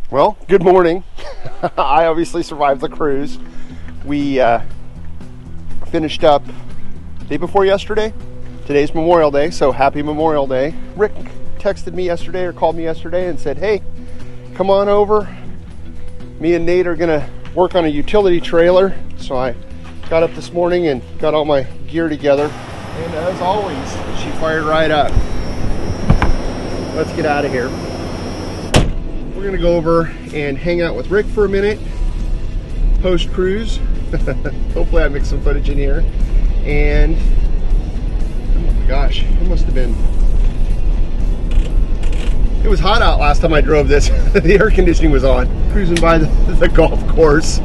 Well, good morning. I obviously survived the cruise. We finished up day before yesterday. Today's Memorial Day, so happy Memorial Day. Rick texted me yesterday or called me yesterday and said, hey, come on over. Me and Nate are gonna work on a utility trailer. So I got up this morning and got all my gear together. And as always, she fired right up. Let's get out of here. We're gonna go over and hang out with Rick for a minute, post-cruise. Hopefully I mix some footage in here. And, oh my gosh, it must have been, it was hot out last time I drove this. The air conditioning was on. Cruising by the golf course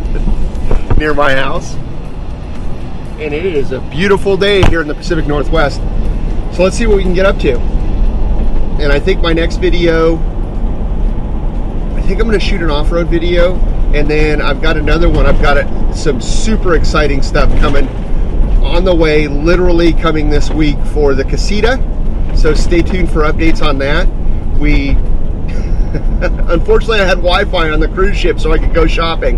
near my house. And it is a beautiful day here in the Pacific Northwest. So let's see what we can get up to. And I think my next video, I think I'm going to shoot an off-road video, and then I've got another one. I've got some super exciting stuff coming on the way, literally coming this week for the Casita. So stay tuned for updates on that. We, unfortunately I had Wi-Fi on the cruise ship so I could go shopping,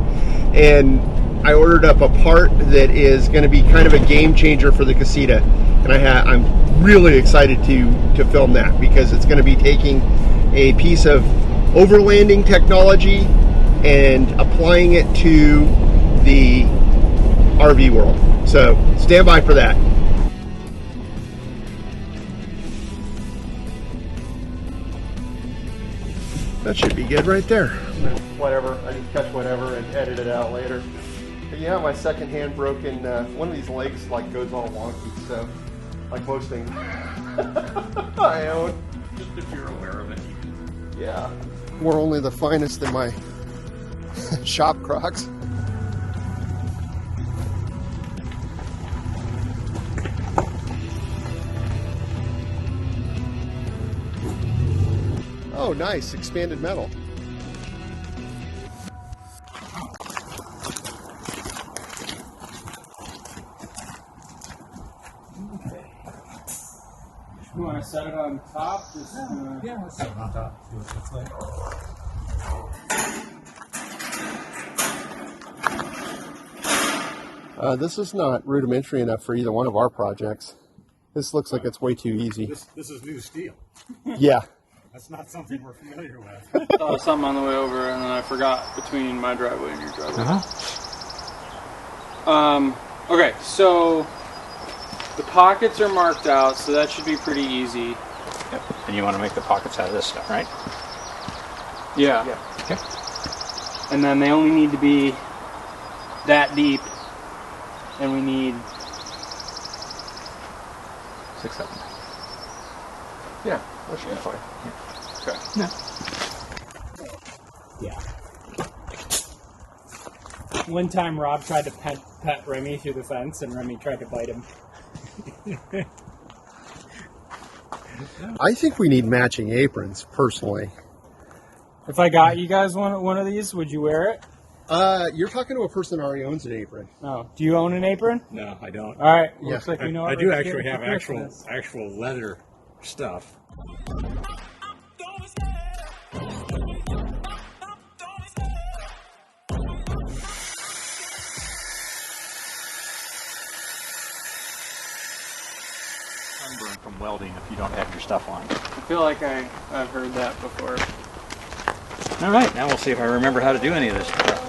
and I ordered up a part that is going to be kind of a game changer for the Casita. And I'm really excited to film that, because it's going to be taking a piece of overlanding technology and applying it to the RV world. So stand by for that. That should be good right there. Whatever, I can catch whatever and edit it out later. But yeah, my second hand broken, one of these legs like goes all wonky, so like most things I own. Just if you're aware of it. Yeah. We're only the finest in my shop Crocs. Oh, nice. Expanded metal. You want to set it on top? Just, Yeah, let's set it on top. See what it looks like. This is not rudimentary enough for either one of our projects. This looks like it's way too easy. This is new steel. Yeah. That's not something we're familiar with. I thought of something on the way over, and then I forgot between my driveway and your driveway. Okay, so the pockets are marked out, so that should be pretty easy. Yep. And you want to make the pockets out of this stuff, right? Yeah. Okay. And then they only need to be that deep, and we need 6, 7. Yeah, that should be fine. Okay. Yeah. One time Rob tried to pet Remy through the fence, and Remy tried to bite him. I think we need matching aprons, personally. If I got you guys one of these, would you wear it? You're talking to a person that already owns an apron. No. Do you own an apron? No, I don't. All right. Yeah. Looks like we know. I what do we're actually getting have for Christmas. actual leather stuff. Sunburn from welding if you don't have your stuff on. I feel like I've heard that before. All right, now we'll see if I remember how to do any of this stuff.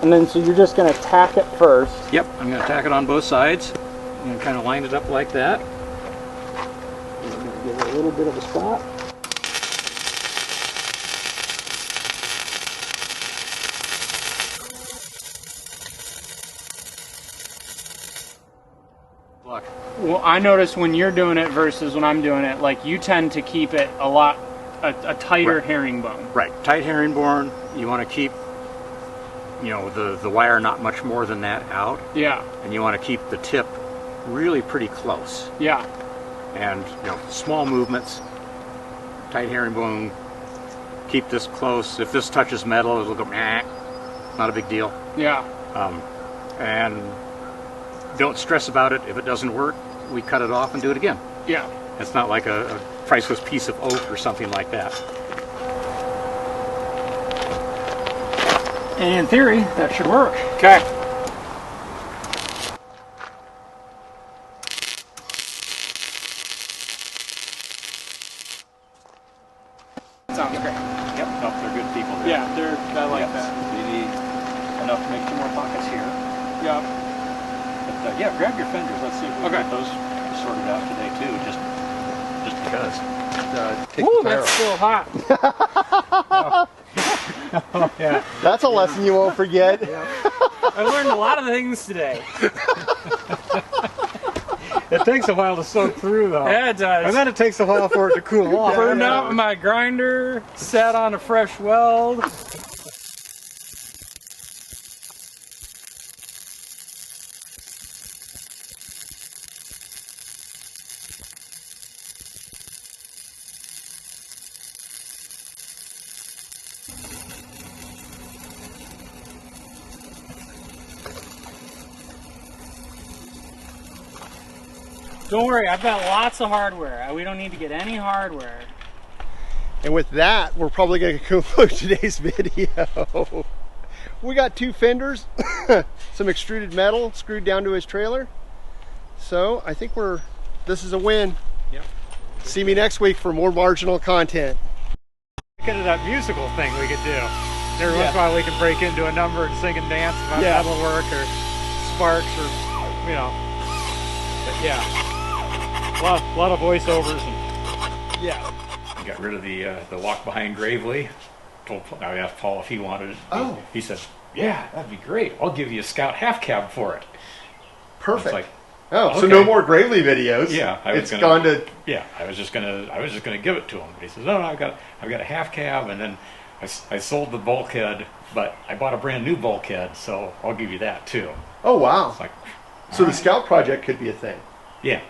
And then, so you're just going to tack it first. Yep, I'm going to tack it on both sides. I'm going to kind of line it up like that. I'm going to give it a little bit of a spot. Look. Well, I noticed when you're doing it versus when I'm doing it, like you tend to keep it a tighter Right. herringbone. Right, tight herringbone. You want to keep, the wire not much more than that out, Yeah. and you want to keep the tip really pretty close. Yeah. And small movements, tight herringbone. Keep this close. If this touches metal, it'll go. Not a big deal. Yeah. And don't stress about it. If it doesn't work, we cut it off and do it again. Yeah. It's not like a priceless piece of oak or something like that. And in theory, that should work. Okay. Sounds great. Yep, no, they're good people. Yeah, I like that. You need enough to make 2 more pockets here. Yep. But yeah, grab your fenders. Let's see if we can Okay. get those sorted out today too. Just because. Take Ooh, the tire that's off. still hot. Oh, yeah. That's a lesson you won't forget. I learned a lot of things today. It takes a while to soak through, though. Yeah, it does. And then it takes a while for it to cool off. Burned out my grinder, sat on a fresh weld. Don't worry, I've got lots of hardware. We don't need to get any hardware. And with that, we're probably going to conclude today's video. We got 2 fenders, some extruded metal screwed down to his trailer. So I think this is a win. Yep. See me next week for more marginal content. Look at that musical thing we could do. Every once in a while we can break into a number and sing and dance about metal work or sparks or, you know. But yeah, a lot of voiceovers. And, yeah. Got rid of the walk behind Gravely. I asked Paul if he wanted it. Oh. He said, "Yeah, that'd be great. I'll give you a Scout half cab for it." Perfect. It's like, oh, so okay. no more Gravely videos. Yeah, I was gone to. Yeah, I was just gonna give it to him, but he says, "No, I've got a half cab," and then I sold the bulkhead, but I bought a brand new bulkhead, so I'll give you that too. Oh wow. It's like, So the Scout project could be a thing. yeah.